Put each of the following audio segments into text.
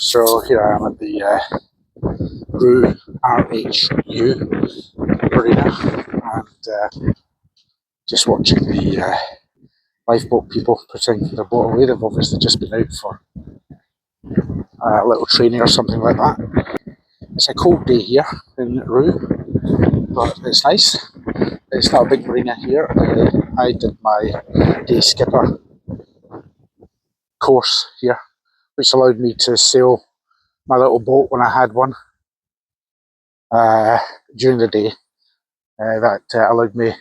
So here I am at the RHU marina and just watching the lifeboat people putting their boat away. They've obviously just been out for a little training or something like that. It's a cold day here in RHU, but it's nice. It's not a big marina here. I did my day skipper course here, which allowed me to sail my little boat when I had one during the day. That allowed me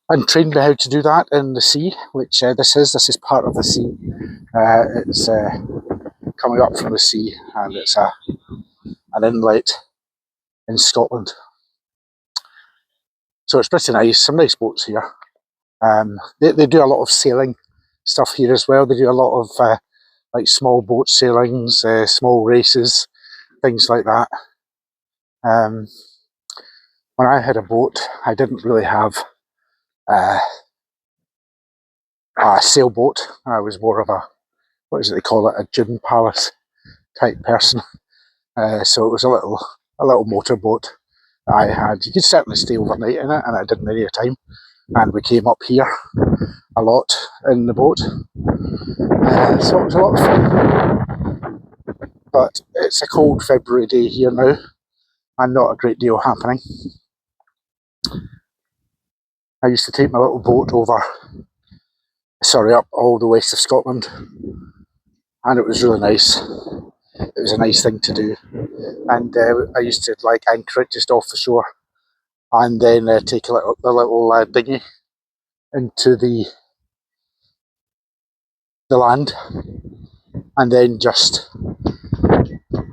and trained me how to do that in the sea, which this is part of the sea. It's coming up from the sea, and it's an inlet in Scotland. So it's pretty nice, some nice boats here. They do a lot of sailing stuff here as well. They do a lot of like small boat sailings, small races, things like that. When I had a boat, I didn't really have a sailboat. I was more of a, what is it they call it, a gin palace type person. So it was a little motorboat that I had. You could certainly stay overnight in it, and I did many a time. And we came up here a lot in the boat. So it was a lot of fun. But it's a cold February day here now, and not a great deal happening. I used to take my little boat up all the west of Scotland, and it was really nice. It was a nice thing to do, and I used to like anchor it just off the shore, and then take the little dinghy into the land, and then just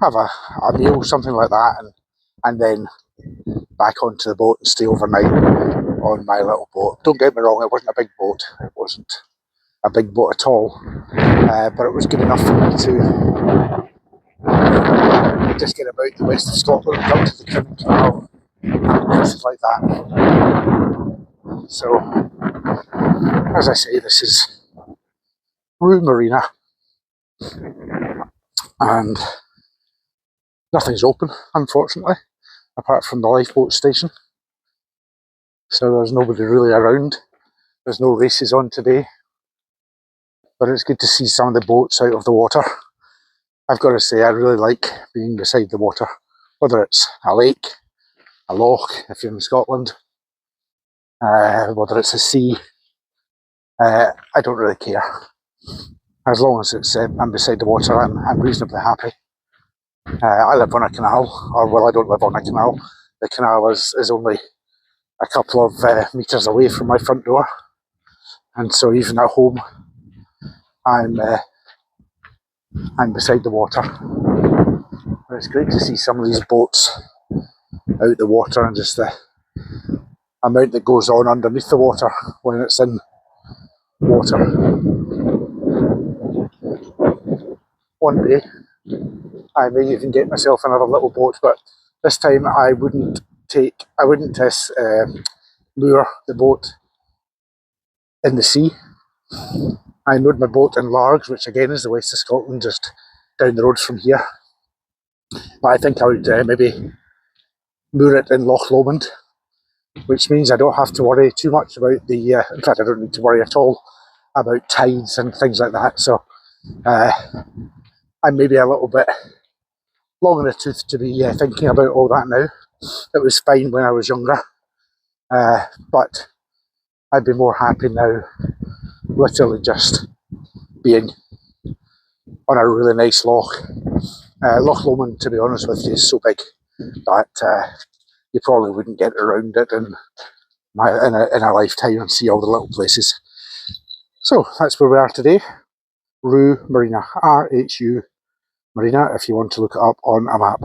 have a meal, something like that, and then back onto the boat and stay overnight on my little boat. Don't get me wrong, it wasn't a big boat. It wasn't a big boat at all, but it was good enough for me to just get about the west of Scotland, up to the Crimmon Canal, places like that. So, as I say, this is RHU Marina, and nothing's open, unfortunately, apart from the lifeboat station. So there's nobody really around. There's no races on today, but it's good to see some of the boats out of the water. I've got to say, I really like being beside the water, whether it's a lake, a loch if you're in Scotland, whether it's a sea. I don't really care. As long as it's I'm beside the water, I'm reasonably happy. I live on a canal, or well, I don't live on a canal. The canal is only a couple of metres away from my front door, and so even at home, I'm beside the water. But it's great to see some of these boats out the water, and just the amount that goes on underneath the water when it's in water. One day I may even get myself another little boat, but this time I wouldn't moor the boat in the sea. I moored my boat in Largs, which again is the west of Scotland, just down the road from here. But I think I would maybe moor it in Loch Lomond, which means I don't have to worry too much about the, in fact I don't need to worry at all about tides and things like that. So I'm maybe a little bit long in the tooth to be thinking about all that now. It was fine when I was younger, but I'd be more happy now literally just being on a really nice loch. Loch Lomond, to be honest with you, is so big that you probably wouldn't get around it in a lifetime and see all the little places. So that's where we are today. RHU Marina, RHU Marina, if you want to look it up on a map.